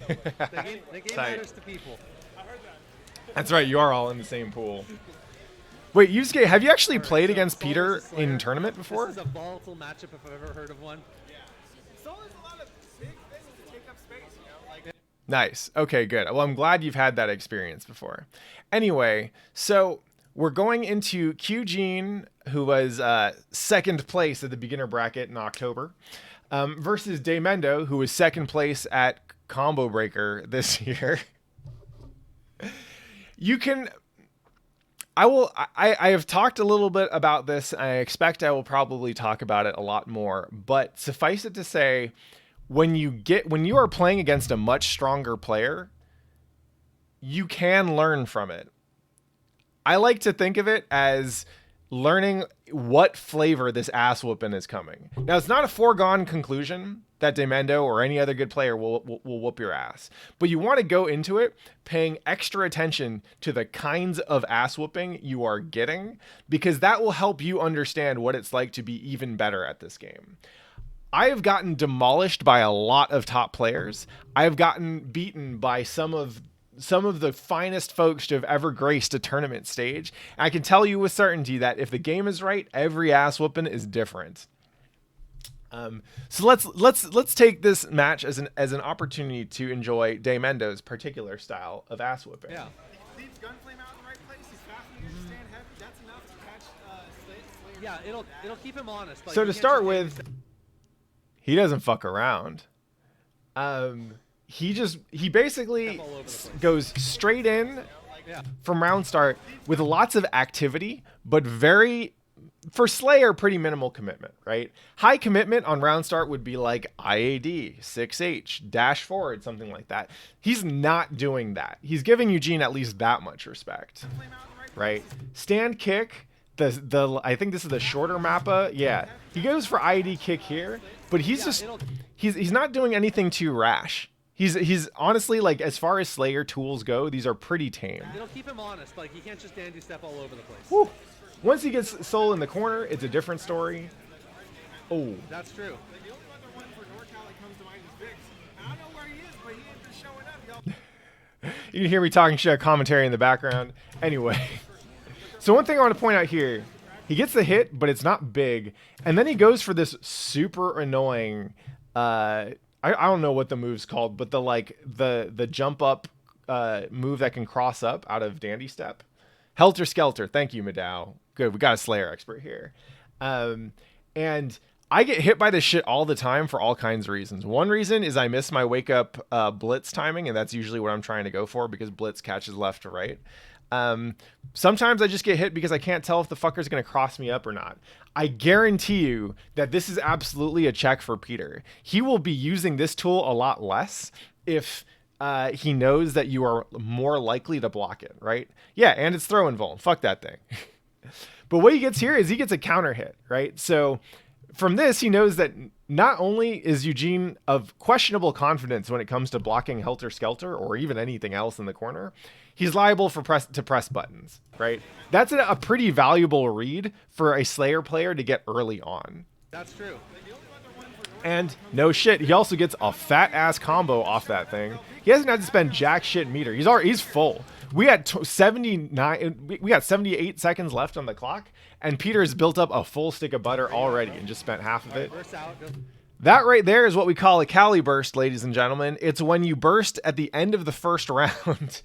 The game matters to people. That's right, you are all in the same pool. Wait, Yusuke, have you actually played against Peter in tournament before? This is a volatile matchup if I've ever heard of one. Yeah. Soul has a lot of big things to take up space, you know? Like, Nice. Okay, good. Well, I'm glad you've had that experience before. Anyway, so we're going into Kyugene, who was second place at the beginner bracket in October, versus Daymendou, who was second place at Combo Breaker this year. You can... I have talked a little bit about this. I expect I will probably talk about it a lot more, but suffice it to say, when you are playing against a much stronger player, you can learn from it. I like to think of it as learning what flavor this ass whooping is coming. Now, it's not a foregone conclusion that Daymendou or any other good player will whoop your ass, but you want to go into it paying extra attention to the kinds of ass whooping you are getting, because that will help you understand what it's like to be even better at this game. I have gotten demolished by a lot of top players. I have gotten beaten by some of the finest folks to have ever graced a tournament stage. And I can tell you with certainty that if the game is right, every ass whooping is different. So let's take this match as an opportunity to enjoy Daymendou's particular style of ass whooping. Yeah. he leaves Gunflame out in the right place. He's fast and you stand heavy. That's enough to catch Slayer. Yeah, it'll keep him honest. Like, So you to can't start just with, he doesn't fuck around. He basically Step all over the place. goes straight in Yeah. from round start with lots of activity, but for Slayer, pretty minimal commitment, right? High commitment on round start would be like IAD, 6H, dash forward, something like that. He's not doing that. He's giving Eugene at least that much respect, right? Stand kick, I think this is the shorter mappa. Yeah, he goes for IAD kick here, but he's not doing anything too rash. He's honestly, like, as far as Slayer tools go, these are pretty tame. It'll keep him honest. Like, he can't just dandy step all over the place. Woo. Once he gets Soul in the corner, it's a different story. Oh, That's true. The only other one for NorCal that comes to mind is Vix. I don't know where he is, but he ain't just showing up, y'all. you can hear me talking shit commentary in the background. Anyway, so one thing I want to point out here, he gets the hit, but it's not big, and then he goes for this super annoying. I don't know what the move's called, but the jump up move that can cross up out of Dandy Step. Helter Skelter. Thank you, Madao. Good. We got a Slayer expert here. And I get hit by this shit all the time for all kinds of reasons. One reason is I miss my wake up blitz timing, and that's usually what I'm trying to go for because blitz catches left to right. Sometimes I just get hit because I can't tell if the fucker's going to cross me up or not. I guarantee you that this is absolutely a check for Peter. He will be using this tool a lot less if he knows that you are more likely to block it, right? Yeah, and it's throw and vuln. Fuck that thing. But what he gets here is he gets a counter hit, right? So from this, he knows that not only is Eugene of questionable confidence when it comes to blocking Helter Skelter or even anything else in the corner, he's liable for press buttons, right? That's a pretty valuable read for a Slayer player to get early on. That's true. And no shit, he also gets a fat ass combo off that thing. He hasn't had to spend jack shit meter. He's full. We had 79. We got 78 seconds left on the clock, and Peter's built up a full stick of butter already and just spent half of it. Burst out. That right there is what we call a Cali burst, ladies and gentlemen. It's when you burst at the end of the first round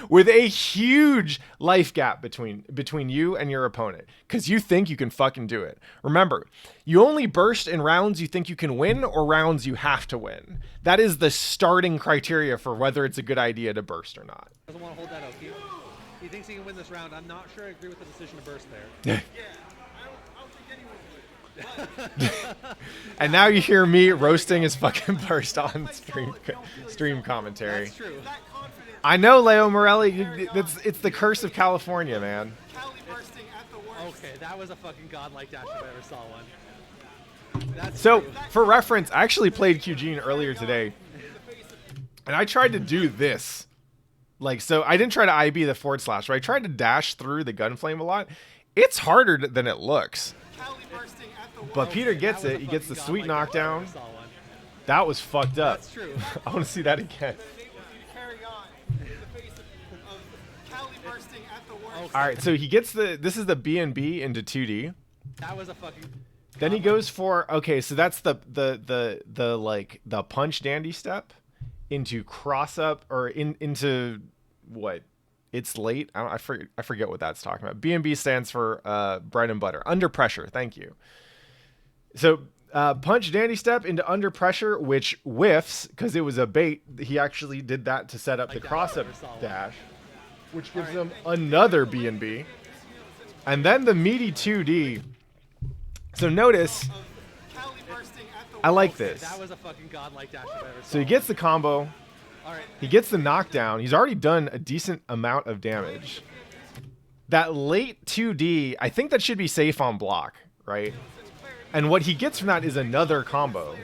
with a huge life gap between you and your opponent because you think you can fucking do it. Remember, you only burst in rounds you think you can win or rounds you have to win. That is the starting criteria for whether it's a good idea to burst or not. Doesn't want to hold that out. He thinks he can win this round. I'm not sure I agree with the decision to burst there. Yeah, I don't think anyone would. And now you hear me roasting his fucking burst on stream commentary. That's true. That confident I know, Leo Morelli. It's the curse of California, man. Cali bursting at the worst. Okay, that was a fucking godlike dash if I ever saw one. That's So, true. for reference, I actually played Kyugene earlier today, and I tried to do this. Like, so I didn't try to IB the forward slash, but I tried to dash through the gunflame a lot. It's harder than it looks. Cali bursting at the worst. But Peter gets That was it. a He gets the fucking sweet godlike dash if I knockdown. ever saw one. That was fucked up. That's true. I want to see that again. Carry on in the face of Cali bursting at the worst. Okay. All right, so he gets this is the B&B into 2D. That was a fucking. Then he goes for, okay, so that's the like the punch dandy step into cross up or into what? It's late. I forget what that's talking about. B&B stands for bread and butter. Under pressure. Thank you. So punch dandy step into under pressure, which whiffs because it was a bait. He actually did that to set up the cross up dash, which gives him another B&B. And then the meaty 2D. So notice, I like this. That was a fucking godlike dash I've ever saw. So he gets the combo. All right. He gets the knockdown. He's already done a decent amount of damage. That late 2D, I think that should be safe on block, right? And what he gets from that is another combo.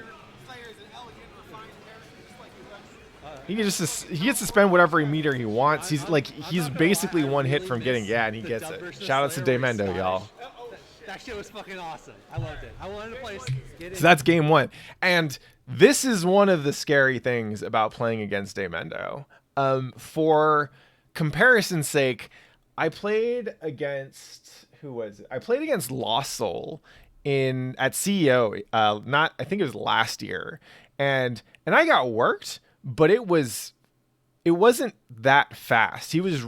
He gets to spend whatever meter he wants. He's basically one hit from getting and he gets it. Shout out to Daymendou, y'all. That shit was fucking awesome. I loved it. I wanted to play. So that's game one. And this is one of the scary things about playing against Daymendou. For comparison's sake, I played against I played against Lost Soul at CEO. I think it was last year, and I got worked, but it wasn't that fast. He was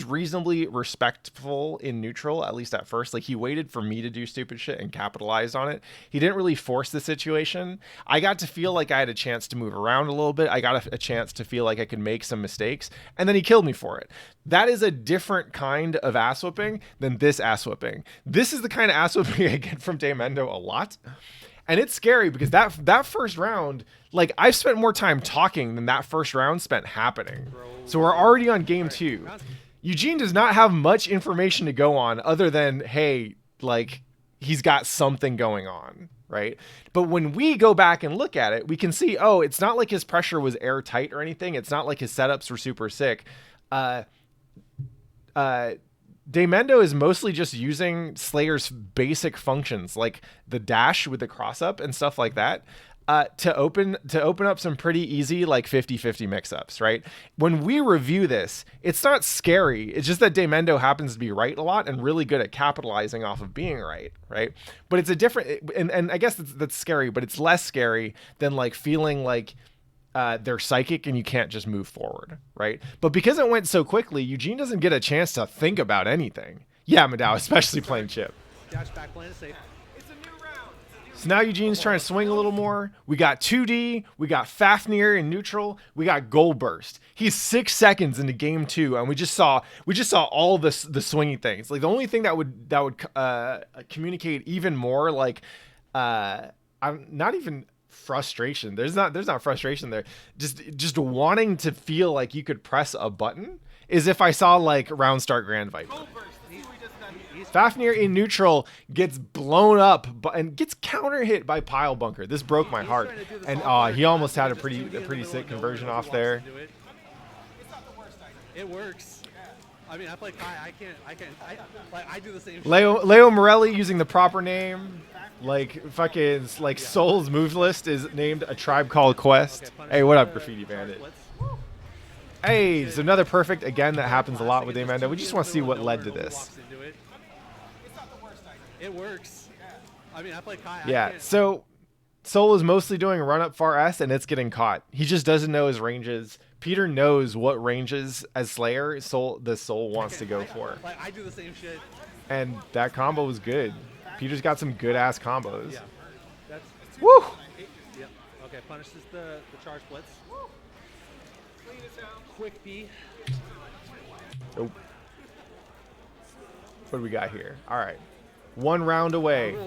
reasonably respectful in neutral, at least at first. Like, he waited for me to do stupid shit and capitalized on it. He didn't really force the situation. I got to feel like I had a chance to move around a little bit. I got a chance to feel like I could make some mistakes, and then he killed me for it. That is a different kind of ass whipping than this ass whipping. This is the kind of ass whipping I get from Daymendou a lot. And it's scary because that first round, like, I've spent more time talking than that first round spent happening. So we're already on game two. Kyugene does not have much information to go on other than, hey, like, he's got something going on, right? But when we go back and look at it, we can see, oh, it's not like his pressure was airtight or anything. It's not like his setups were super sick. Daymendou is mostly just using Slayer's basic functions, like the dash with the cross up and stuff like that, to open up some pretty easy, like 50-50 mix-ups, right? When we review this, it's not scary. It's just that Daymendou happens to be right a lot and really good at capitalizing off of being right? But it's a different, and I guess that's scary, but it's less scary than like feeling like they're psychic and you can't just move forward, right? But because it went so quickly, Kyugene doesn't get a chance to think about anything. Yeah, Madao, especially playing chip. Dash back plane is safe. It's a new round. So now Eugene's trying to swing a little more. We got 2D, we got Fafnir in neutral, we got Gold Burst. He's 6 seconds into game two, and we just saw all the swingy things. Like, the only thing that would communicate even more, like, I'm not even frustration. There's not frustration there. Just wanting to feel like you could press a button is if I saw like round start Grand Viper. Fafnir in neutral gets blown up and gets counter hit by Pile Bunker. This broke my heart. And he almost had a pretty sick conversion off there. It works. I mean, I play Kai. I do the same shit. Leo Morelli using the proper name. Like, fucking, like, Soul's move list is named A Tribe Called Quest. Hey, what up, Graffiti Bandit? Hey, it's another perfect, again, that happens a lot with Daymendou. We just want to see what led to this. It works. I mean, I play Kai. Yeah, so Soul is mostly doing run-up far S, and it's getting caught. He just doesn't know his ranges. Peter knows what ranges as Slayer the Soul wants to go for. I do the same shit. And that combo was good. Peter's got some good-ass combos. Yeah. That's Woo! Yep. Okay, punishes the charge blitz. Quick B. Nope. What do we got here? All right. One round away.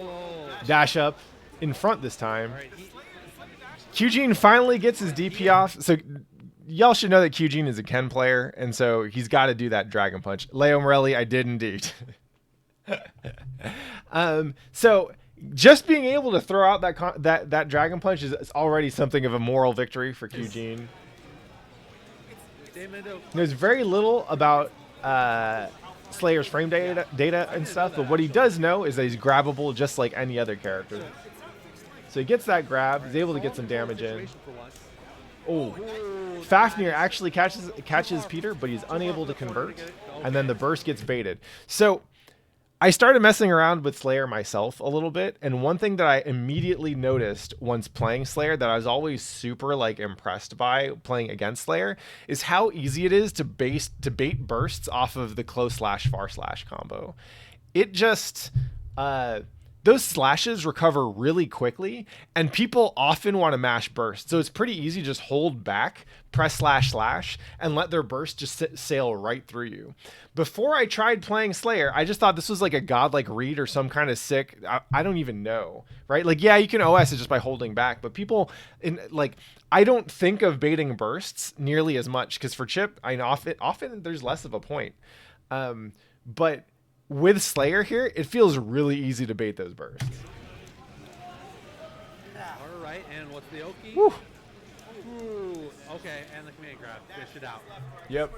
Dash up in front this time. All right, Kyugene finally gets his DP off. So y'all should know that Kyugene is a Ken player, and so he's got to do that Dragon Punch. Leo Morelli, I did indeed. So just being able to throw out that Dragon Punch is already something of a moral victory for Kyugene. There's very little about Slayer's frame data and stuff, but what he does know is that he's grabbable just like any other character. So he gets that grab. He's able to get some damage in. Situation for once. Oh, Ooh, Fafnir actually catches Peter, but he's unable to convert. And then the burst gets baited. So I started messing around with Slayer myself a little bit, and one thing that I immediately noticed once playing Slayer that I was always super like impressed by playing against Slayer is how easy it is to bait bursts off of the close slash far slash combo. It just those slashes recover really quickly, and people often want to mash burst. So it's pretty easy to just hold back, press slash slash, and let their burst just sail right through you. Before I tried playing Slayer, I just thought this was like a godlike read or some kind of sick, I don't even know, right? Like, yeah, you can OS it just by holding back, but people, I don't think of baiting bursts nearly as much, because for Chip, often there's less of a point. But with Slayer here, it feels really easy to bait those bursts. All right, and what's the Oki? Woo. Ooh, okay, and the command grab. Fish it out. Yep.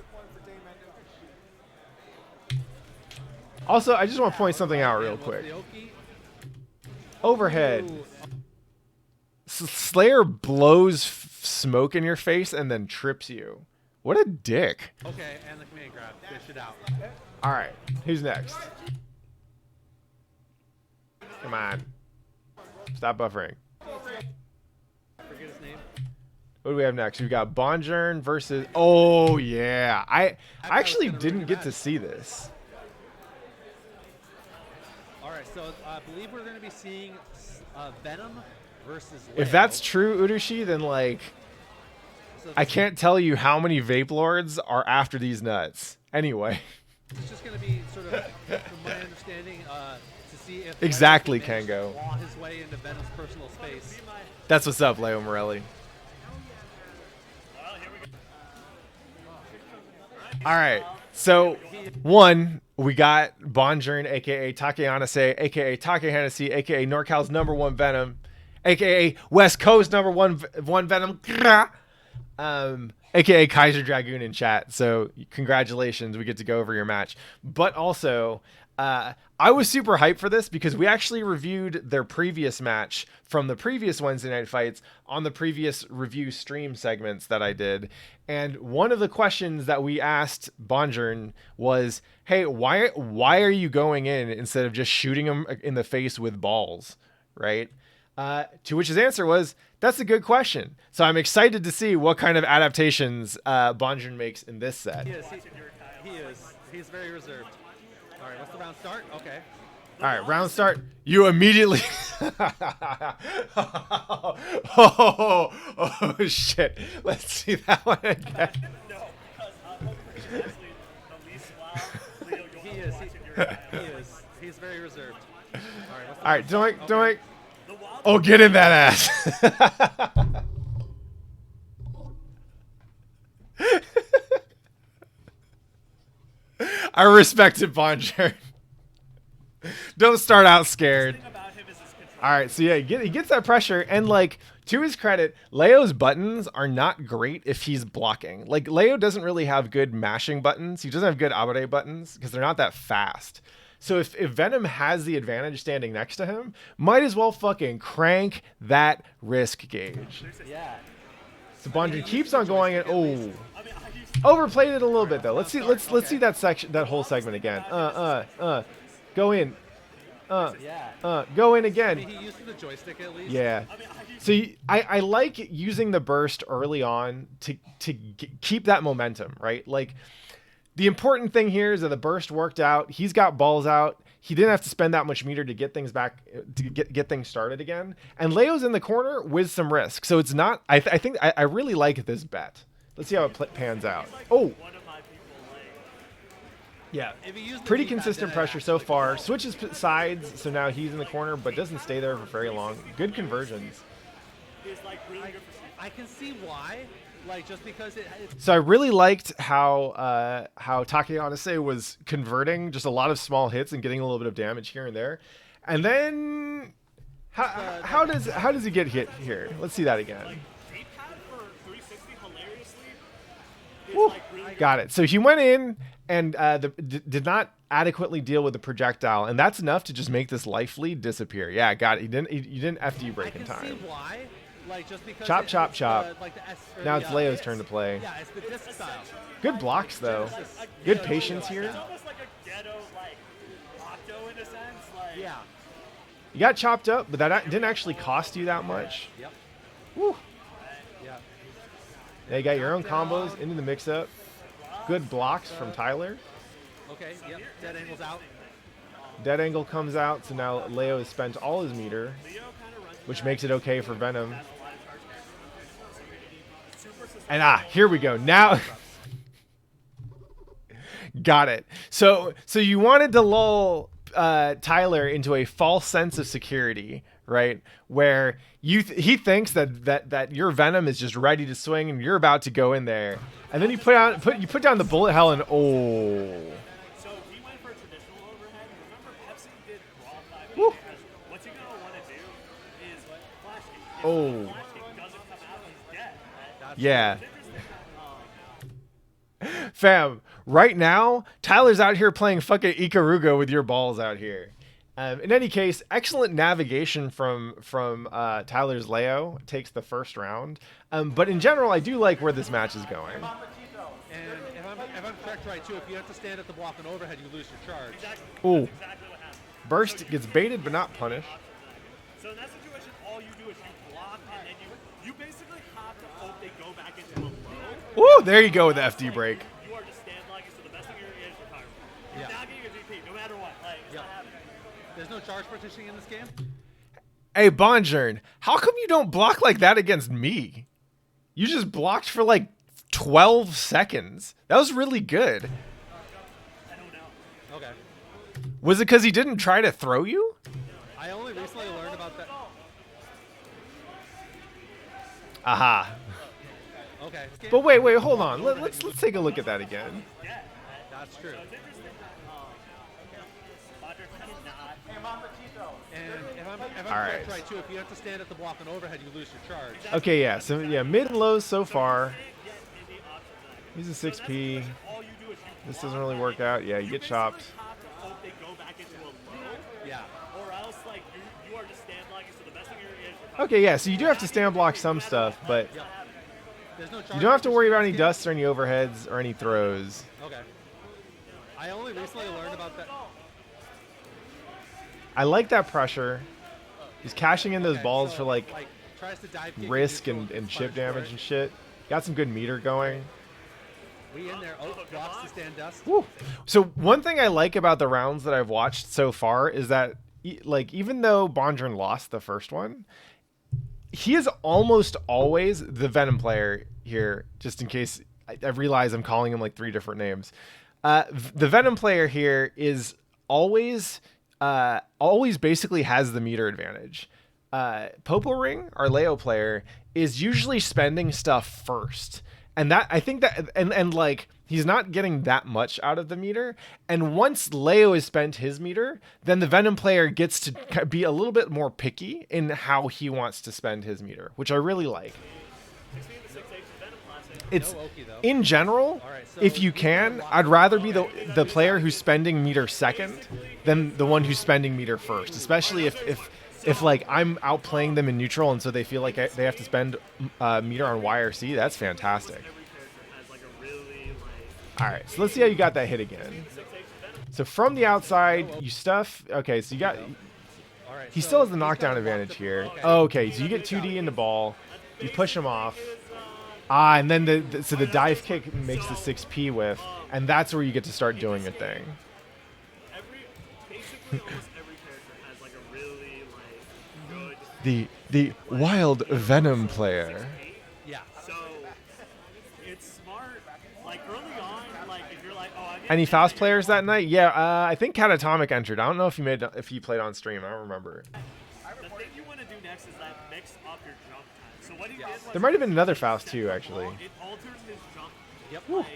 Also, I just want to point something out real And quick. what's the Oki? Overhead. Ooh, Slayer blows smoke in your face and then trips you. What a dick. okay, and the command grab. Fish it out. All right, who's next? Come on. Stop buffering. Forget his name. What do we have next? We've got Bonjern versus... Oh, yeah. I actually didn't get to see this. All right, so I believe we're going to be seeing Venom versus If Leo. that's true, Urushi, then, like, So I can't tell you how many Vape Lords are after these nuts. Anyway. It's just going to be sort of, from my understanding, to see if Exactly, Leo can manage Kango. to claw his way into Venom's personal space. That's what's up, Leo Morelli. All right. So, one, we got Bonjern, a.k.a. Takeahnase, a.k.a. Takeahnase, a.k.a. NorCal's #1 Venom, a.k.a. West Coast #1 Venom, a.k.a. Kaiser Dragoon in chat. So, congratulations. We get to go over your match. But also, I was super hyped for this because we actually reviewed their previous match from the previous Wednesday Night Fights on the previous review stream segments that I did. And one of the questions that we asked Bonjern was, hey, why are you going in instead of just shooting him in the face with balls, right? To which his answer was, that's a good question. So I'm excited to see what kind of adaptations Bonjern makes in this set. He is. He's very reserved. All right, what's the round start? Okay. All right, round start. You immediately. oh, shit. Let's see that one again. No, because honestly, the least loud Leo He going is. to watch in your He is. He's very reserved. All right, what's the All right, round doink, start? Okay. doink. The wild Oh, get in that ass. I respect it, Bonjern. Don't start out scared. thing about him is his control. All right, so yeah, he gets that pressure, and like to his credit, Leo's buttons are not great if he's blocking. Like Leo doesn't really have good mashing buttons. He doesn't have good abare buttons because they're not that fast. So if Venom has the advantage standing next to him, might as well fucking crank that risk gauge. Yeah. So Bonjern keeps on going, and oh, I mean, I used to overplayed it a little bit though. Let's see that section, that whole segment again. Go in. Yeah. Go in I again. mean, he used the joystick at least. Yeah. I mean, I used So I like using the burst early on to keep that momentum, right? Like the important thing here is that the burst worked out. He's got balls out. He didn't have to spend that much meter to get things back, to get things started again. And Leo's in the corner with some risk. So it's not, I think I really like this bet. Let's see how it pans out. Oh, one of my people like. yeah. If he used the Pretty D-pad, consistent then pressure I'd so actually far. go. Switches sides, so now he's in the corner, but doesn't stay there for very long. Good conversions. Is like really good for speed. I can see why. Like, just because it's So I really liked how Takeahnase was converting just a lot of small hits and getting a little bit of damage here and there. And then how does he get hit here? Let's see that again. D-pad for 360 hilariously is Woo. like really good. Got it. So he went in and did not adequately deal with the projectile, and that's enough to just make this life lead disappear. Yeah, got it. You didn't FD break in I can see time. why. Like, just because Chop, it- chop, it's chop. the- like the S, or Now the, it's Leo's turn to play. Yeah, it's the disc style. Good blocks though. Good patience here. It's almost like a ghetto, like, octo in a sense. Like, Yeah. You got chopped up, but that didn't actually cost you that much. Yep. Woo. Yeah. Now you got your own combos into the mix-up. Good blocks from Tyler. Okay. Yep. Dead angle's out. Dead angle comes out, so now Leo has spent all his meter, which makes it okay for Venom. And here we go. Now, got it. So you wanted to lull Tyler into a false sense of security, right? Where he thinks that your Venom is just ready to swing and you're about to go in there, and then you put down the bullet hell and oh. So we went for traditional overhead. Remember, Pepsi did raw 5 Woo. because what you're going to want to do is flash kick. If Oh. the flash kick doesn't come out, he's dead. Right? Yeah. Fam, right now, Tyler's out here playing fucking Ikaruga with your balls out here. In any case, excellent navigation from Tyler's Leo takes the first round. But in general, I do like where this match is going. And if I'm correct, right too, if you have to stand at the block and overhead, you lose your charge. Ooh, Exactly what happened. burst gets baited but not punished. So in that situation, all you do is you block, and then you basically have to hope they go back into a low. Ooh, there you go with the FD break. You are just stand logging, so the best thing you're going to get is recovery. You're Yeah. not getting a GP, no matter what. Like, it's Yep. not happening. There's no charge partitioning in this game. Hey, Bonjern, how come you don't block like that against me? You just blocked for like 12 seconds. That was really good. I don't know. Okay. Was it because he didn't try to throw you? I only recently learned about that. Aha. Okay. But wait, hold on. Let's take a look at that again. That's true. It's interesting that Roger cannot. And if I'm All correct, right. right too, if you have to stand at the block and overhead, you lose your charge. Okay, yeah. So yeah, mid and lows so far. Get in the options. He's a 6P. All you do is you This doesn't really work out. Yeah, you get chopped. have to hope they go back into a low, Yeah. or else like you are just stand logging, so the best thing you're going to get is recovery. Okay, yeah. So you do have to stand block some stuff, but There's no charge. you don't have to worry about any partitioning in dusts or any overheads or any throws. this game. Okay. I only recently learned about that. I like that pressure. He's cashing in those Okay, balls so, for like tries to dive kick risk neutral, and chip punish damage for and it. shit. Got some good meter going. We in there. Oh, blocks to stand dust. Woo. So one thing I like about the rounds that I've watched so far is that like even though Bondren lost the first one, he is almost always the Venom player here. Just in case I realize I'm calling him like 3 different names. The Venom player here is always basically has the meter advantage. TehPoporing, our Leo player, is usually spending stuff first. And that I think that and like he's not getting that much out of the meter. And once Leo has spent his meter, then the Venom player gets to be a little bit more picky in how he wants to spend his meter, which I really like. It's No Oki, though. in general, All right, so if you we can, can I'd rather be the player who's spending meter second than the one who's spending meter first, especially if like I'm outplaying them in neutral and so they feel like they have to spend meter on Y or C. That's fantastic. All right, so let's see how you got that hit again. So from the outside, you stuff. Okay, so you got. All right, He so still has the he's knockdown got advantage blocked here. the- Okay, so you get 2D in the ball. You push him off. And then so the dive kick makes the 6P with, and that's where you get to start doing your thing. Basically, almost every character has like a really like good. The wild Venom player. Yeah. So it's smart. Like early on, like if you're like, oh, I'm Any Faust players that night? Yeah, I think Catatomic entered. I don't know if he played on stream. I don't remember. The thing you want to do next is that mix up your jump time. So what he did was There might have been another Faust too, actually. it alters his jump. Yep. Like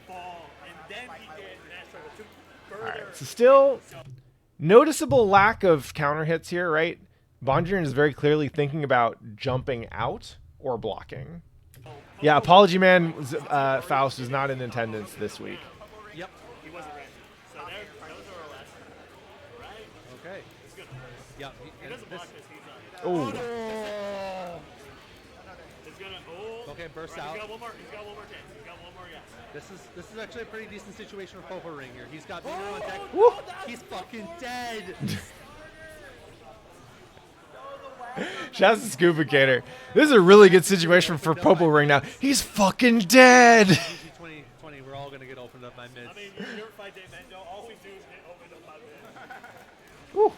fall, and then he did that sort of to All further. right, so still noticeable lack of counter hits here, right? Bondrian is very clearly thinking about jumping out or blocking. Yeah, Apology Man Faust is not in attendance this week. Yep. Yeah. He doesn't block this. He's Oh. He's gonna. Okay, burst Right, out. He's got one more chance. He's got one more guess. This is actually a pretty decent situation for TehPoporing here. He's got Meter on deck. Woo. He's fucking dead. Shouts to Scuba Gator. This is a really good situation for TehPoporing now. He's fucking dead. GG 2020, we're all gonna get opened up by mids. I mean, you're fight Daymendou. All we do is get opened up by mid. Woo. All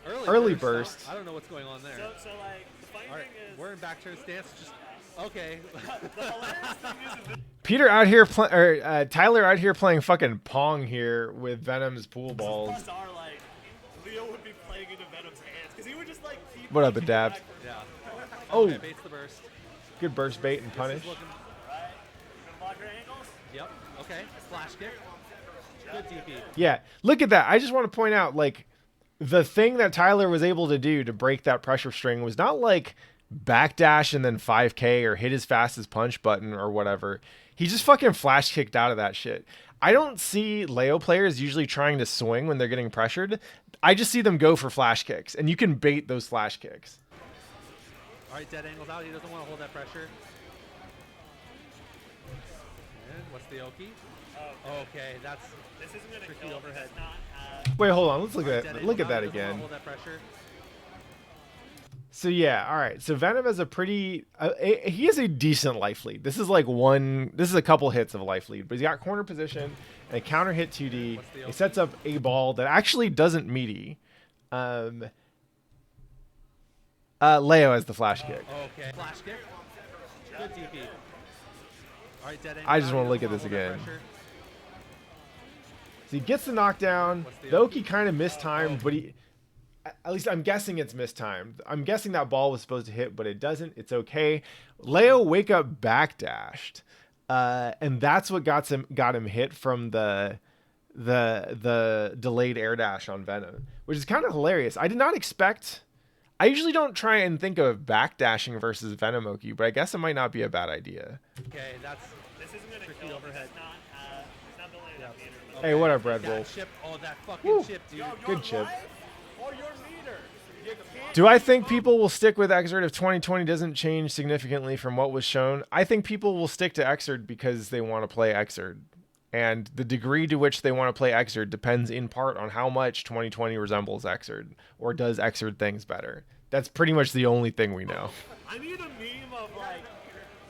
right. Early burst. I don't know what's going on there. So like, the funny All right, thing is, we're in back turn stance. Just okay. the hilarious thing is Peter out here Tyler out here playing fucking Pong here with Venom's pool balls. plus are like, Leo would be playing into Venom's hands because he would just like keep. What up, pushing Adabs? back. Yeah. Oh. Okay, baits the burst. Good burst bait and punish. This is looking. Right. Gonna block your angles. Yep. Okay. Flash kick. Good DP. Yeah, look at that. I just want to point out, like, the thing that Tyler was able to do to break that pressure string was not like backdash and then 5K or hit his fastest punch button or whatever. He just fucking flash kicked out of that shit. I don't see Leo players usually trying to swing when they're getting pressured. I just see them go for flash kicks, and you can bait those flash kicks. All right, dead angles out. He doesn't want to hold that pressure. And what's the Oki? Okay, that's This isn't gonna tricky kill. overhead. It's not. Wait, hold on. Let's look Dead at angles look at out, that he doesn't wanna again. Hold that pressure. So yeah, all right. So Venom has a pretty, he has a decent life lead. This is like this is a couple hits of a life lead, but he's got corner position and a counter hit 2D. He sets up a ball that actually doesn't meaty. Leo has the flash kick. Okay. Flash kick. Good DP. All right, dead angles I just out, wanna he look doesn't at this wanna hold that again. pressure. So he gets the knockdown. The Oki kind of mistimed, but at least I'm guessing it's mistimed. I'm guessing that ball was supposed to hit, but it doesn't. It's okay. Leo wake up backdashed, and that's what got him hit from the delayed air dash on Venom, which is kind of hilarious. I did not expect. I usually don't try and think of backdashing versus Venom Oki, but I guess it might not be a bad idea. Okay, that's This isn't gonna tricky kill. overhead. It's not building enough meter. But Hey, what up, Red that Wolf? chip. Oh, that fucking Woo. chip, dude. Good chip. Or your meter. You can't. Do I think people will stick with Xrd if 2020 doesn't change significantly from what was shown? I think people will stick to Xrd because they want to play Xrd. And the degree to which they want to play Xrd depends in part on how much 2020 resembles Xrd or does Xrd things better. That's pretty much the only thing we know. I need a meme of like.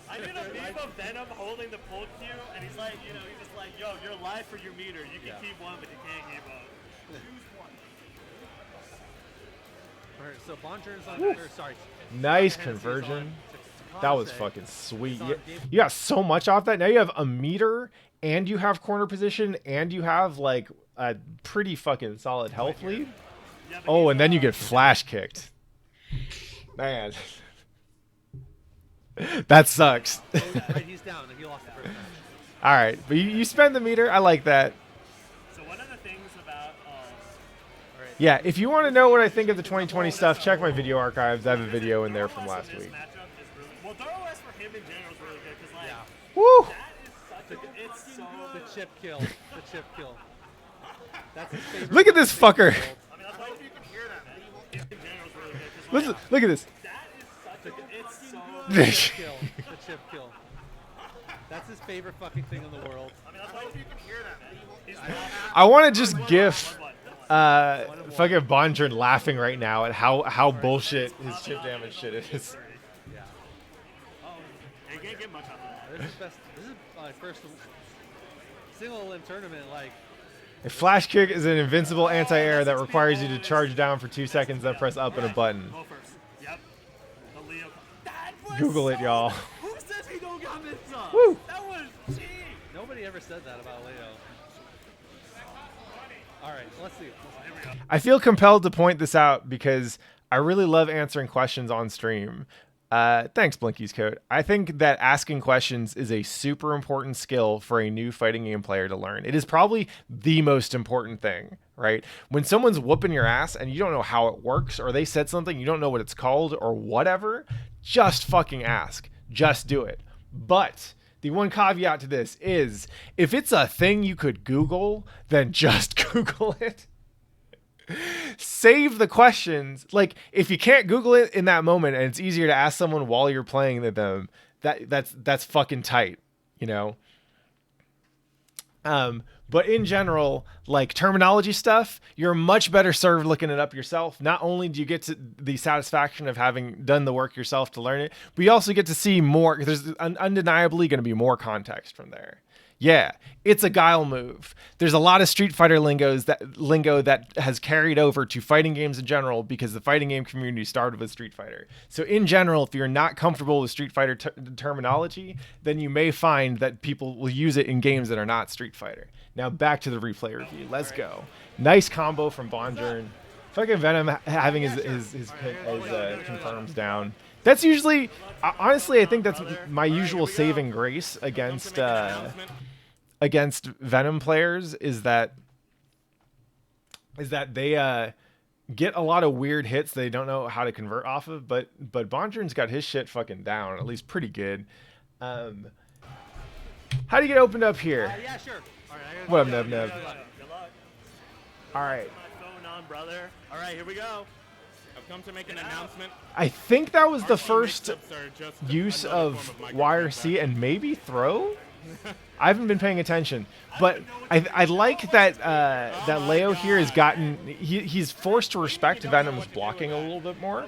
I need a meme of Venom holding the pull cue, and he's like, you know, he's just like, yo, you're live for your meter. You can keep one, but you can't keep one. Choose one. All right, so Bonjour's on. Or, sorry. Nice Takeahnase is conversion. on That was Takeahnase. fucking sweet. It's on You got so much off that. Now you have a meter and you have corner position and you have like a pretty fucking solid health lead. Yeah, but Oh, he's, and then you get flash kicked. Man. That sucks. Right, he's down. He lost the first match. All right, but you spend the meter. I like that. So one of the things about Yeah, if you want to know what I think of the 2020 stuff, check my video archives. I have a video in there from last week. Well, DROS for him in general is really good because like Yeah. Woo! that is such a, it's so. The chip kill. The chip kill. That's his favorite. Look at this fucker. I mean, that's why you can hear that, man. In general is really good 'cause, Listen, like, look at this. that is such a. It's so. The chip kill. The chip kill. That's his favorite fucking thing in the world. I mean, that's why you can hear that, man. He's I want to just gif fucking Bonjour laughing right now at how bullshit his chip damage shit is. Yeah. You can't get much out of that. This is best. This is my first single limb tournament. Like, A flash kick is an invincible anti-air that requires you to charge down for 2 seconds, then press up and a button. Go first. Yep. The Leo. That was Google it, so- y'all. Who says he don't got this up? Woo. That was cheap. nobody ever said that about Leo. All right, let's see. I feel compelled to point this out because I really love answering questions on stream. Thanks, Blinky's Code. I think that asking questions is a super important skill for a new fighting game player to learn. It is probably the most important thing, right? When someone's whooping your ass and you don't know how it works, or they said something, you don't know what it's called, or whatever, just fucking ask. Just do it. But the one caveat to this is, if it's a thing you could Google, then just Google it. Save the questions. Like, if you can't Google it in that moment and it's easier to ask someone while you're playing with them, that's fucking tight, you know? But in general, like terminology stuff, you're much better served looking it up yourself. Not only do you get to the satisfaction of having done the work yourself to learn it, but you also get to see more. There's undeniably going to be more context from there. Yeah, it's a guile move. There's a lot of Street Fighter lingo that has carried over to fighting games in general because the fighting game community started with Street Fighter. So in general, if you're not comfortable with Street Fighter terminology, then you may find that people will use it in games that are not Street Fighter. Now back to the replay review. Let's go. Nice combo from Bonjourn. Fucking Venom having his pit as confirms down. That's usually, honestly, I think that's my usual saving grace against Venom players is that they get a lot of weird hits they don't know how to convert off of, but Bonjourn's got his shit fucking down, at least pretty good. How do you get opened up here? Yeah, sure. All right, What up, Neb Neb? Good luck. All right. My phone on, brother. All right, here we go. I've come to make an announcement. I think that was the Our first mix-ups are just use another of form of YRC and maybe throw. I haven't been paying attention, but I like that that Leo here has gotten he's forced to respect Venom's blocking a little bit more,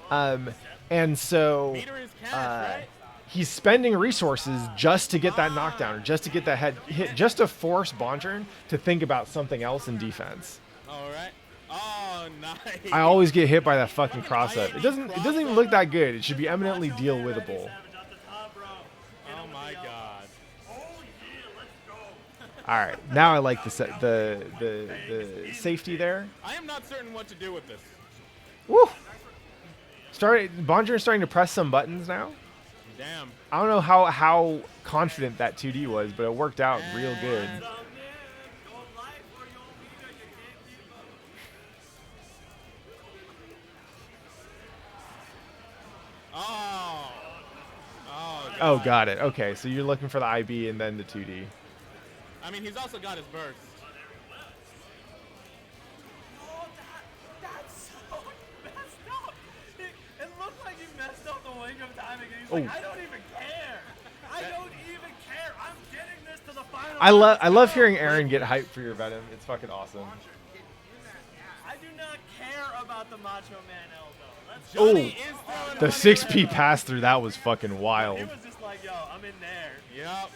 and so Meter is cash, right? he's spending resources just to get that knockdown or just to get that head hit, just to force Bonjourn to think about something else in defense. All right. Oh, nice. I always get hit by that fucking cross up. It doesn't even look that good. It should be eminently deal withable. Oh my god. All right, now I like the safety there. I am not certain what to do with this. Woo! Bonjour's starting to press some buttons now. Damn. I don't know how confident that 2D was, but it worked out real good. Oh. Oh. Oh, got it. Okay, so you're looking for the IB and then the 2D. I mean, he's also got his burst. That's so messed up. It looked like he messed up the wing of timing, and he's Oh. like, I don't even care. I don't even care. I'm getting this to the final. I love hearing Aaron get hyped for your Venom. It's fucking awesome. I do not care about the Macho Man elbow. Let's Oh, Johnny is throwing the money 6P around. pass through that was fucking wild. It was just like, yo, I'm in there. Yep.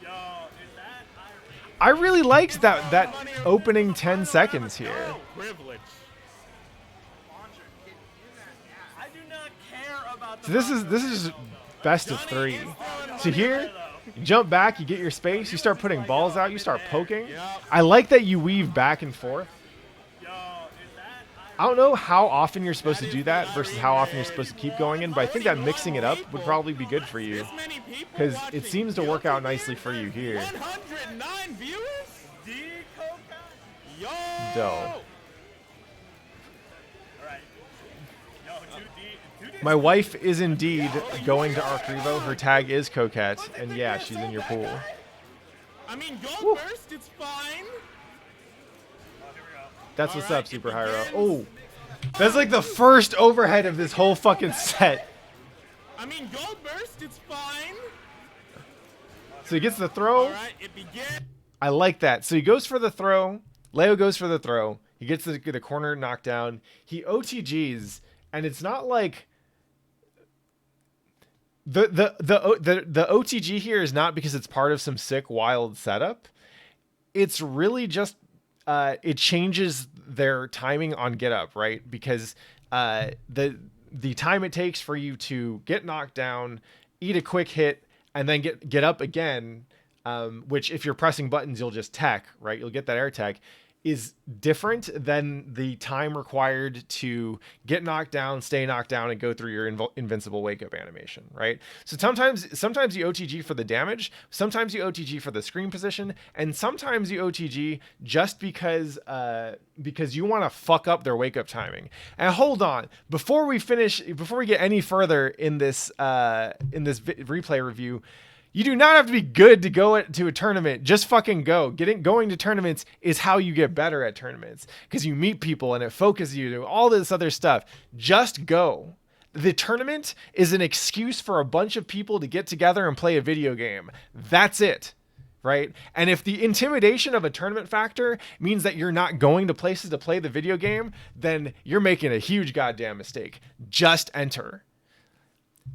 Yo, is that I really liked that opening 10 seconds here. Privilege. I do not care about the So this is best of 3. So here, you jump back, you get your space, you start putting balls out, you start poking. I like that you weave back and forth. Yo, is that I don't know how often you're supposed to do that versus how often you're supposed to keep going in, but I think that mixing it up would probably be good for you This many people because watching. it seems to work out nicely for you here. 109 viewers? D Coca? Yo. Dope. Alright. Yo, 2D. My wife is indeed going to Arcrivo. Her tag is Coquette, and yeah, she's in your pool. I mean, gold burst, it's fine. That's what's All up, right, Super it Hyro. begins. Oh, that's like the first overhead of this whole fucking set. I mean, gold burst, it's fine. So he gets the throw. All right, it begins. I like that. So he goes for the throw. Leo goes for the throw. He gets the corner knockdown. He OTGs, and it's not like the OTG here is not because it's part of some sick wild setup. It's really just it changes their timing on get up, right? Because the time it takes for you to get knocked down, eat a quick hit, and then get up again, which if you're pressing buttons, you'll just tech, right? You'll get that air tech, is different than the time required to get knocked down, stay knocked down, and go through your invincible wake up animation, right? So sometimes you OTG for the damage, sometimes you OTG for the screen position, and sometimes you OTG just because you want to fuck up their wake up timing. And hold on, before we get any further in this replay review, You do not have to be good to go to a tournament. Just fucking go. Going to tournaments is how you get better at tournaments, because you meet people and it focuses you to all this other stuff. Just go. The tournament is an excuse for a bunch of people to get together and play a video game. That's it. Right? And if the intimidation of a tournament factor means that you're not going to places to play the video game, then you're making a huge goddamn mistake. Just enter.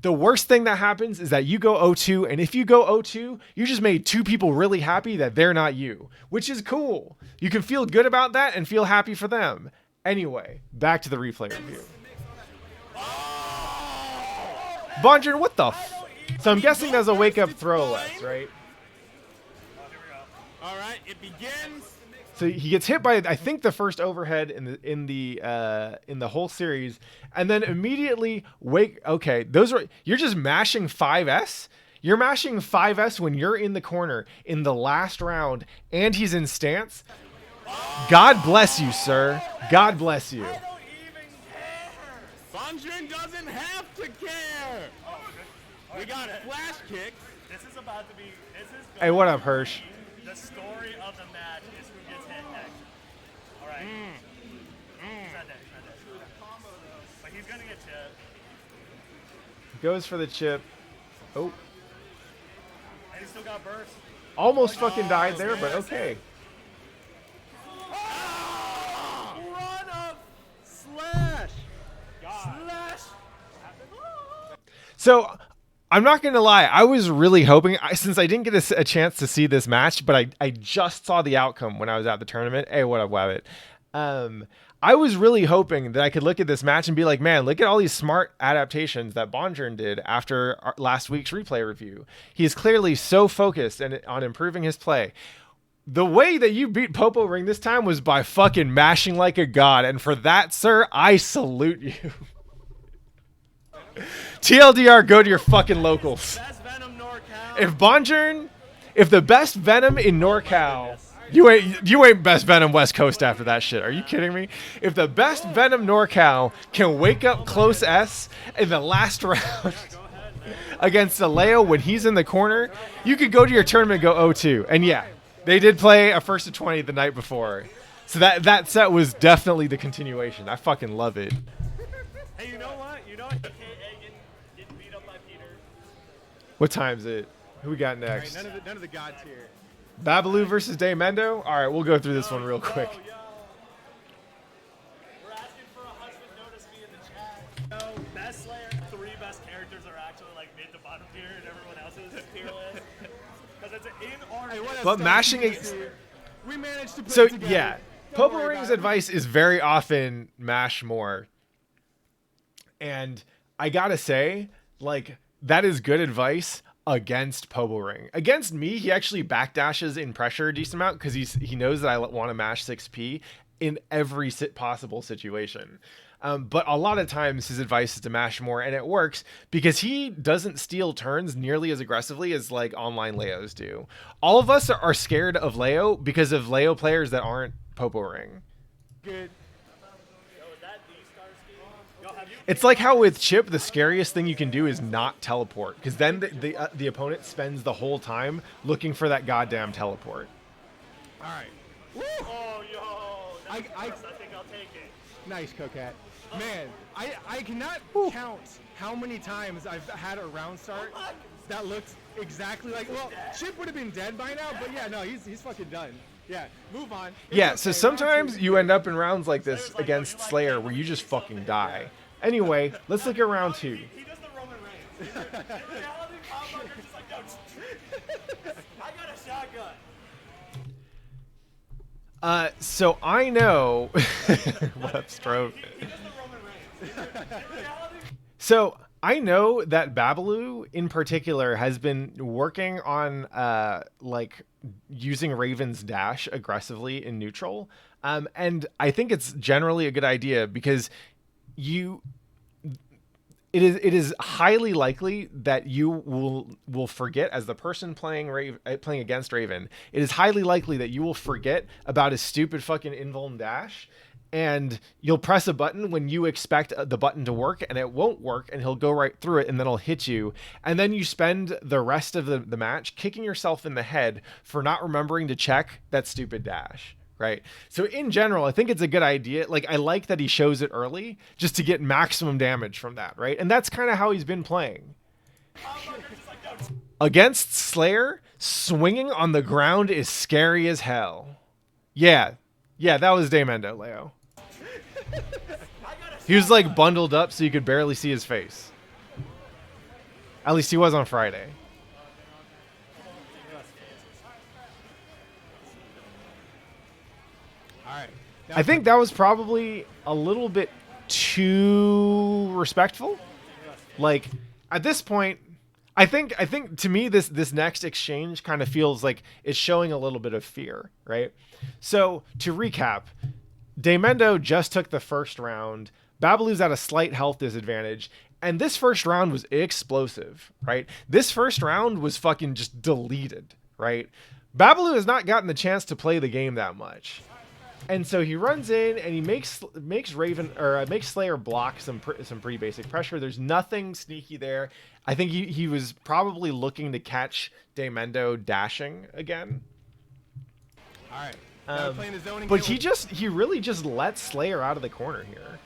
The worst thing that happens is that you go 0-2, and if you go 0-2, you just made 2 people really happy that they're not you, which is cool. You can feel good about that and feel happy for them. Anyway, back to the replay review. Bonjern, what the So I'm guessing there's a wake-up throw less, right? All right, it begins. So he gets hit by, I think, the first overhead in the whole series, and then immediately okay, you're just mashing 5S. You're mashing 5S when you're in the corner in the last round, and he's in stance. God bless you, sir. God bless you. I don't even care. Bonjern doesn't have to care. We got flash kicks. This is about to be. Hey, what up, Hirsch? The story of the match is who gets hit next. All right. He's not dead. He's not dead. But he's gonna get chipped. Goes for the chip. Oh. And he still got burst. Almost fucking died there, but okay. Run up, slash. Slash. So I'm not going to lie. I was really hoping, since I didn't get a chance to see this match, but I just saw the outcome when I was at the tournament. Hey, what up, Wabbit? I was really hoping that I could look at this match and be like, man, look at all these smart adaptations that Bonjern did after last week's replay review. He is clearly so focused on improving his play. The way that you beat TehPoporing this time was by fucking mashing like a god. And for that, sir, I salute you. TLDR, go to your fucking locals. Best Venom NorCal. If the best Venom in NorCal, you ain't best Venom West Coast after that shit. Are you kidding me? If the best Venom NorCal can wake up close S in the last round against Aleo when he's in the corner, you could go to your tournament and go 0-2. And yeah, they did play a first to 20 the night before. So that set was definitely the continuation. I fucking love it. Hey, you know what? KA getting beat up by Peter. What time is it? Who we got next? All right, none of the gods here. Babaloo versus Daymendou? All right, we'll go through this one real quick. Yo. We're asking for a husband notice me in the chat. No, best Slayer, 3 best characters are actually like mid to bottom tier, and everyone else's is tier list. Because it's in order. Hey, what a But stunt mashing we it. did here. We managed to put So it together. yeah, Don't worry TehPoporing's about it. advice is very often mash more. And I gotta say, like, that is good advice against TehPoporing. Against me, he actually backdashes in pressure a decent amount because he knows that I want to mash 6P in every possible situation. But a lot of times his advice is to mash more, and it works because he doesn't steal turns nearly as aggressively as like online Leos do. All of us are scared of Leo because of Leo players that aren't TehPoporing. Good. It's like how with Chip, the scariest thing you can do is not teleport, because then the opponent spends the whole time looking for that goddamn teleport. All right. Woo! Oh, yo. I think I'll take it. Nice, Coquette. Man, I cannot count how many times I've had a round start that looked exactly like. Well, Chip would have been dead by now, but yeah, no, he's fucking done. Yeah, move on. It's Yeah, okay. so Round sometimes two. you end up in rounds like this against Slayer where you just fucking die. Anyway, let's look at round 2. He does the Roman Reigns. Reality combo, you're just like, no. I got a shotgun. So I know. What up, Strobe? He does the Roman Reigns. So I know that Babaloo in particular has been working on like using Raven's dash aggressively in neutral. And I think it's generally a good idea because it is highly likely that you will forget, as the person playing against Raven, it is highly likely that you will forget about his stupid fucking invuln dash and you'll press a button when you expect the button to work, and it won't work, and he'll go right through it, and then he'll hit you. And then you spend the rest of the match kicking yourself in the head for not remembering to check that stupid dash, right? So in general, I think it's a good idea. Like, I like that he shows it early just to get maximum damage from that, right? And that's kind of how he's been playing. Against Slayer, swinging on the ground is scary as hell. Yeah, that was Daymendou, Leo. He was like bundled up so you could barely see his face. At least he was on Friday. All right. I think that was probably a little bit too respectful. Like, at this point, I think to me this next exchange kind of feels like it's showing a little bit of fear, right? So to recap, Daymendou just took the first round. Babalu's at a slight health disadvantage, and this first round was explosive, right? This first round was fucking just deleted, right? Babalu has not gotten the chance to play the game that much. And so he runs in and he makes Slayer block some pretty basic pressure. There's nothing sneaky there. I think he was probably looking to catch Daymendou dashing again. All right. Now we're playing the zoning But game. he really just lets Slayer out of the corner here.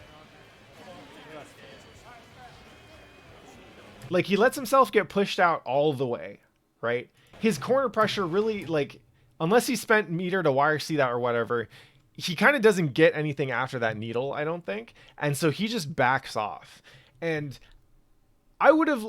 Like, he lets himself get pushed out all the way, right? His corner pressure really, like, unless he spent meter to wire see that or whatever, he kind of doesn't get anything after that needle, I don't think. And so he just backs off. And I would have,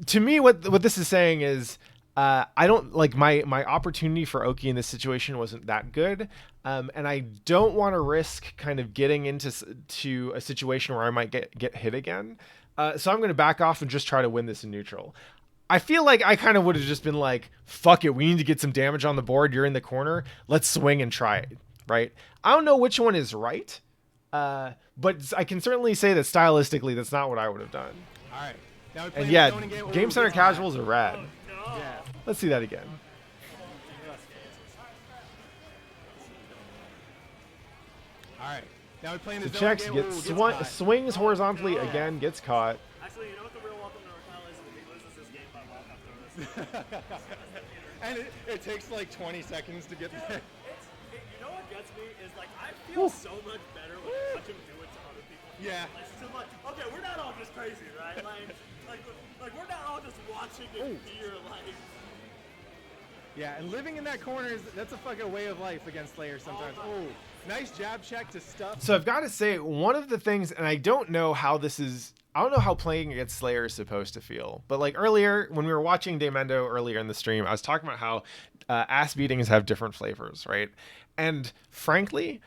to me, what this is saying is, I don't like my opportunity for Oki in this situation wasn't that good. And I don't want to risk kind of getting into a situation where I might get hit again. So I'm going to back off and just try to win this in neutral. I feel like I kind of would have just been like, fuck it, we need to get some damage on the board. You're in the corner. Let's swing and try it, right? I don't know which one is right, but I can certainly say that stylistically, that's not what I would have done. All right. Now we're And playing yeah, the zoning game. Game Center casuals are rad. Yeah. Let's see that again. All right. Now we're playing the So zoning checks, game. gets Ooh, gets caught. swings horizontally again, gets caught. Actually, you know what the real welcome to Raquel is? If he loses this game by walk after this. And it takes like 20 seconds to get there. You know what gets me is like I feel so much better when I watch him do it to other people. Yeah. Like, so like, okay, we're not all just crazy, right? Like we're not all just watching in fear, like. Yeah, and living in that corner that's a fucking way of life against Slayer sometimes. Oh, nice jab check to stuff. So I've got to say, one of the things, and I don't know how playing against Slayer is supposed to feel, but like earlier when we were watching Daymendou earlier in the stream, I was talking about how ass beatings have different flavors, right? And frankly,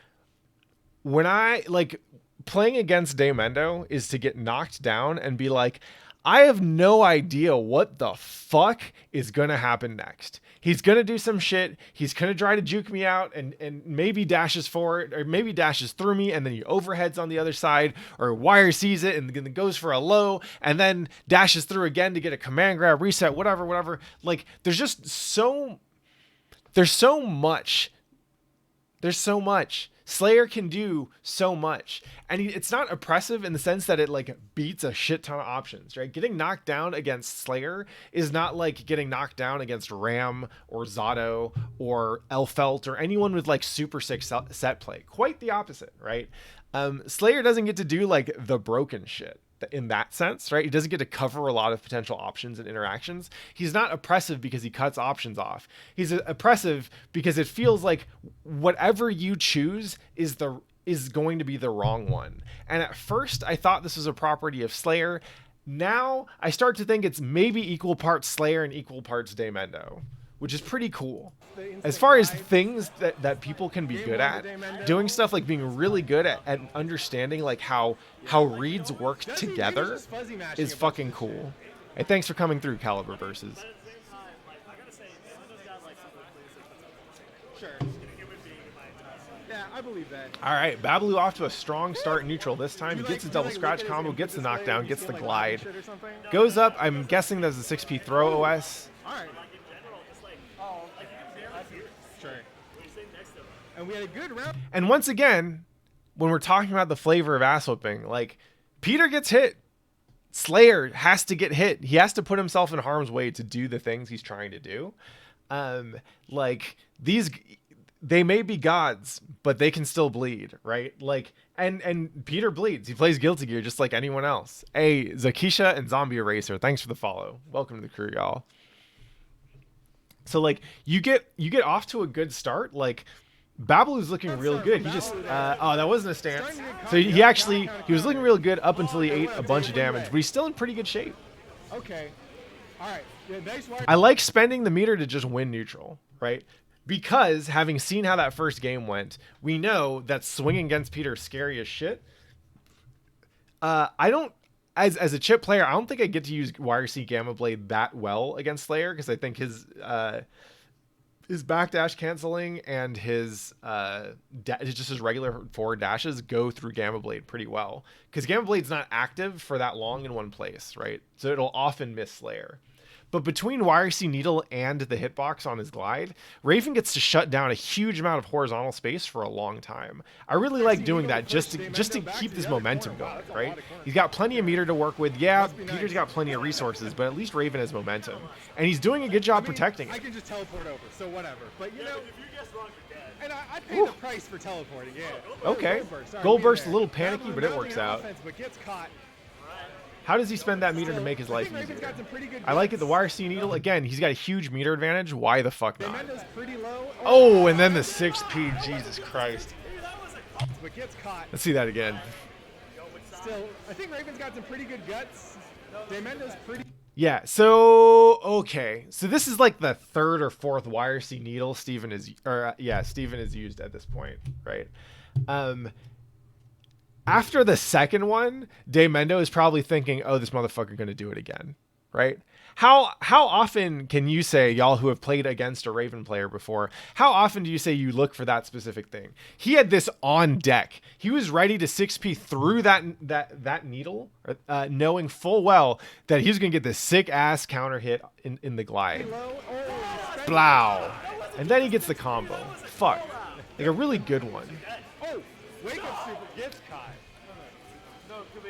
when I like playing against Daymendou is to get knocked down and be like, I have no idea what the fuck is going to happen next. He's going to do some shit. He's going to try to juke me out and maybe dashes forward or maybe dashes through me and then he overheads on the other side or wire sees it and then goes for a low and then dashes through again to get a command grab, reset, whatever. Like, there's so much. Slayer can do so much, and it's not oppressive in the sense that it like beats a shit ton of options, right? Getting knocked down against Slayer is not like getting knocked down against Ram or Zato or Elfelt or anyone with like super sick set play. Quite the opposite, right? Slayer doesn't get to do like the broken shit in that sense, right? He doesn't get to cover a lot of potential options and interactions. He's not oppressive because he cuts options off. He's oppressive because it feels like whatever you choose is going to be the wrong one. And at first I thought this was a property of Slayer. Now I start to think it's maybe equal parts Slayer and equal parts Daymendou, which is pretty cool. As far as things that people can be good at, doing stuff like being really good at understanding like how reads work together is fucking cool. Hey, thanks for coming through, Caliber Versus. But at the same time, like I gotta say, Daymendou's got like some good players. Sure. Human being in my entire Yeah, I believe that. All right, Babalu off to a strong start in neutral this time. He gets his double scratch combo, gets the knockdown, gets the glide. Goes up, I'm guessing there's a 6P throw OS. All right. like in general, just like Sure. when you sit next to him. And we had a good round. And once again, when we're talking about the flavor of ass whooping, like Peter gets hit. Slayer has to get hit. He has to put himself in harm's way to do the things he's trying to do. Like these, they may be gods, but they can still bleed, right? Like, and Peter bleeds. He plays Guilty Gear just like anyone else. Hey, Zakisha and Zombie Eraser, thanks for the follow. Welcome to the crew, y'all. So like you get off to a good start. Like Babalu's looking real good. He just oh, that wasn't a stance. So he was looking real good up until he ate a bunch of damage, but he's still in pretty good shape. Okay. All right. Yeah, nice wire. I like spending the meter to just win neutral, right? Because having seen how that first game went, we know that swinging against Peter is scary as shit. I don't, as a chip player, I don't think I get to use YRC Gamma Blade that well against Slayer, because I think his backdash canceling and his just his regular forward dashes go through Gamma Blade pretty well, because Gamma Blade's not active for that long in one place, right? So it'll often miss Slayer. But between YRC Needle and the hitbox on his glide, Raven gets to shut down a huge amount of horizontal space for a long time. I really like doing that just to keep this momentum going, right? He's got plenty of meter to work with. Yeah, Peter's got plenty of resources, but at least Raven has momentum. And he's doing a good job protecting it. I can just teleport over, so whatever. But you know, and I pay the price for teleporting, yeah. Okay. Goldburst, Goldburst a little panicky, but it works out. But gets caught. How does he spend that meter to make his life easier? I like it. The YRC Needle, again, he's got a huge meter advantage. Why the fuck not? Daymendou's pretty low. Oh, and then the 6P. Jesus Christ. But gets caught. Let's see that again. Still, I think Raven's got some pretty good guts. Daymendou's pretty. Yeah, so, okay. So this is like the third or fourth YRC Needle Steven is used at this point, right? After the second one, Daymendou is probably thinking, oh, this motherfucker going to do it again, right? How often can you say, y'all who have played against a Raven player before, how often do you say you look for that specific thing? He had this on deck. He was ready to 6P through that needle, knowing full well that he was going to get this sick-ass counter hit in the glide. Blow. And then he gets the combo. Fuck. Like a really good one. Oh, wake up super gets caught.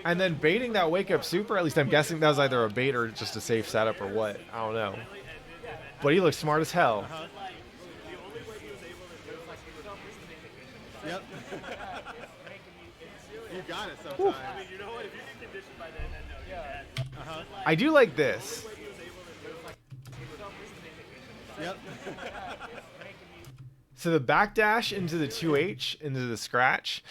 And then baiting that wake up super, at least I'm guessing that was either a bait or just a safe setup or what. I don't know. But he looks smart as hell. Yep. You got it sometimes. I do like this. Yep. So the backdash into the 2H, into the scratch,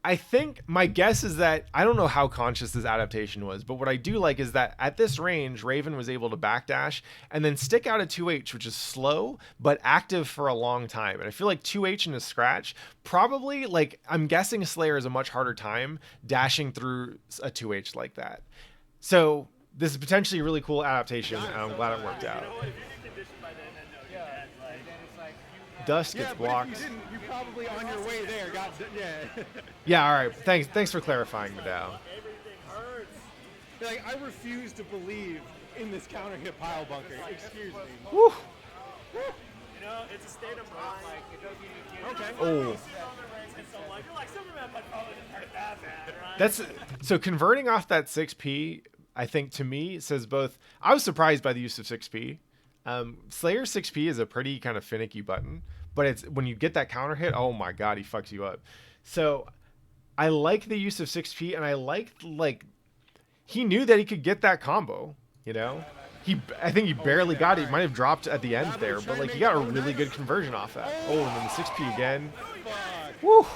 I think my guess is that, I don't know how conscious this adaptation was, but what I do like is that at this range, Raven was able to backdash and then stick out a 2H, which is slow, but active for a long time. And I feel like 2H in a scratch, probably, like, I'm guessing Slayer is a much harder time dashing through a 2H like that. So this is potentially a really cool adaptation, and I'm glad it worked out. Dust gets blocked. If you didn't, you probably on your way there got yeah. Yeah, all right. Thanks for clarifying, Madao. Like, I refuse to believe in this counter hit pile bunker. Excuse me. Woo. You know, it's a state of mind. Okay. Oh. You're like, Superman might probably just hurt that bad, right? That's so converting off that 6P, I think to me says both. I was surprised by the use of 6P. Slayer 6P is a pretty kind of finicky button, but it's when you get that counter hit, oh my god, he fucks you up. So I like the use of 6P, and I like he knew that he could get that combo, you know? I think he barely got it. He might have dropped at the end there, but like he got a really good conversion off that. Oh, and then the 6P again. Woo!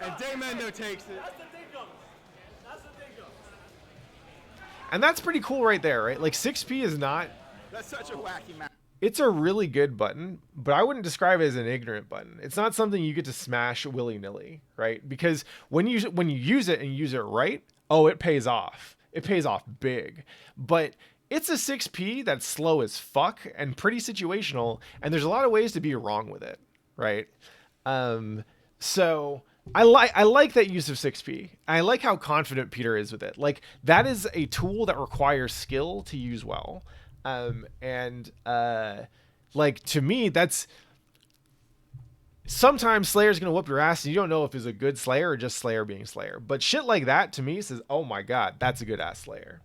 And Daymendou takes it. And that's pretty cool right there, right? Like 6P is not. That's such a wacky match. It's a really good button, but I wouldn't describe it as an ignorant button. It's not something you get to smash willy-nilly, right? Because when you use it and use it right, oh, it pays off. It pays off big. But it's a 6P that's slow as fuck and pretty situational, and there's a lot of ways to be wrong with it, right? So I like that use of 6P. I like how confident Peter is with it. Like, that is a tool that requires skill to use well. Like, to me, sometimes Slayer's gonna whoop your ass, and you don't know if it's a good Slayer or just Slayer being Slayer. But shit like that to me says, oh my god, that's a good ass Slayer.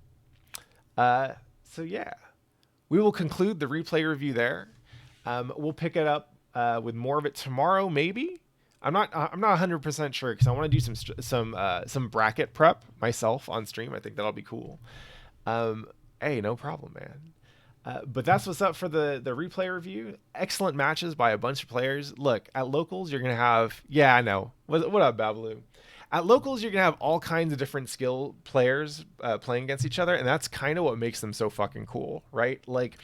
So yeah, we will conclude the replay review there. We'll pick it up with more of it tomorrow, maybe. I'm not 100% sure because I want to do some bracket prep myself on stream. I think that'll be cool. Hey, no problem, man. But that's what's up for the replay review. Excellent matches by a bunch of players. Look, at locals, you're going to have... Yeah, I know. What up, Babalu? At locals, you're going to have all kinds of different skill players playing against each other, and that's kind of what makes them so fucking cool, right? Like,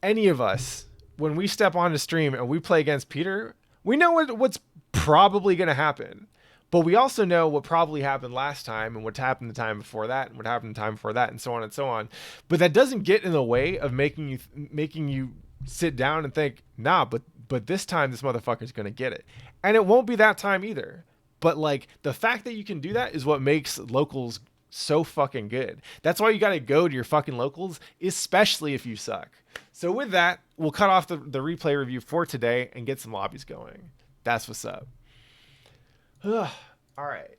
any of us, when we step onto stream and we play against Peter, we know what's probably going to happen. But we also know what probably happened last time and what happened the time before that and what happened the time before that and so on and so on. But that doesn't get in the way of making you sit down and think, nah, but this time this motherfucker's going to get it. And it won't be that time either. But like the fact that you can do that is what makes locals so fucking good. That's why you got to go to your fucking locals, especially if you suck. So with that, we'll cut off the replay review for today and get some lobbies going. That's what's up. All right.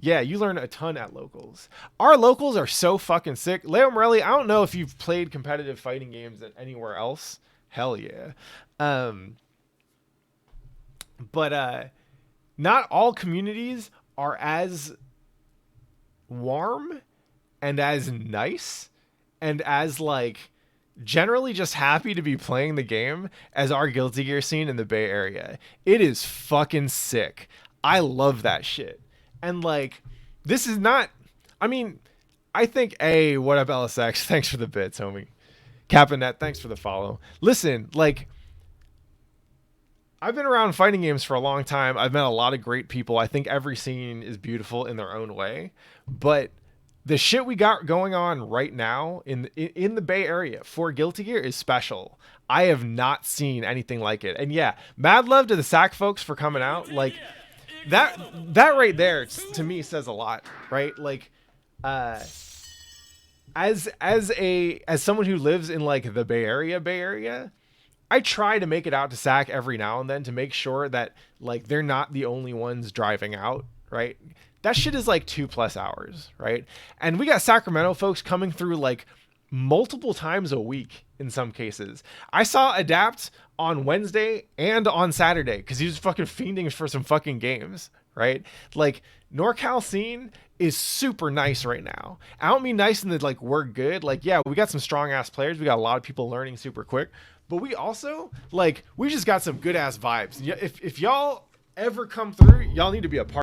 Yeah, you learn a ton at locals. Our locals are so fucking sick. Leo Morelli, I don't know if you've played competitive fighting games anywhere else. Hell yeah. But not all communities are as warm and as nice and as like generally just happy to be playing the game as our Guilty Gear scene in the Bay Area. It is fucking sick. I love that shit. And like, this is not, I mean, I think, hey, what up LSX? Thanks for the bits, homie. Capinet, thanks for the follow. Listen, like, I've been around fighting games for a long time. I've met a lot of great people. I think every scene is beautiful in their own way, but the shit we got going on right now in the Bay Area for Guilty Gear is special. I have not seen anything like it. And yeah, mad love to the SAC folks for coming out. Like that right there to me says a lot, right? Like, as someone who lives in like the Bay Area, I try to make it out to SAC every now and then to make sure that like they're not the only ones driving out, right? That shit is like 2+ hours, right? And we got Sacramento folks coming through like multiple times a week in some cases. I saw Adapt on Wednesday and on Saturday because he was fucking fiending for some fucking games, right? Like, NorCal scene is super nice right now. I don't mean nice in the like we're good. Like, yeah, we got some strong ass players. We got a lot of people learning super quick. But we also, like, we just got some good ass vibes. If y'all ever come through, y'all need to be a part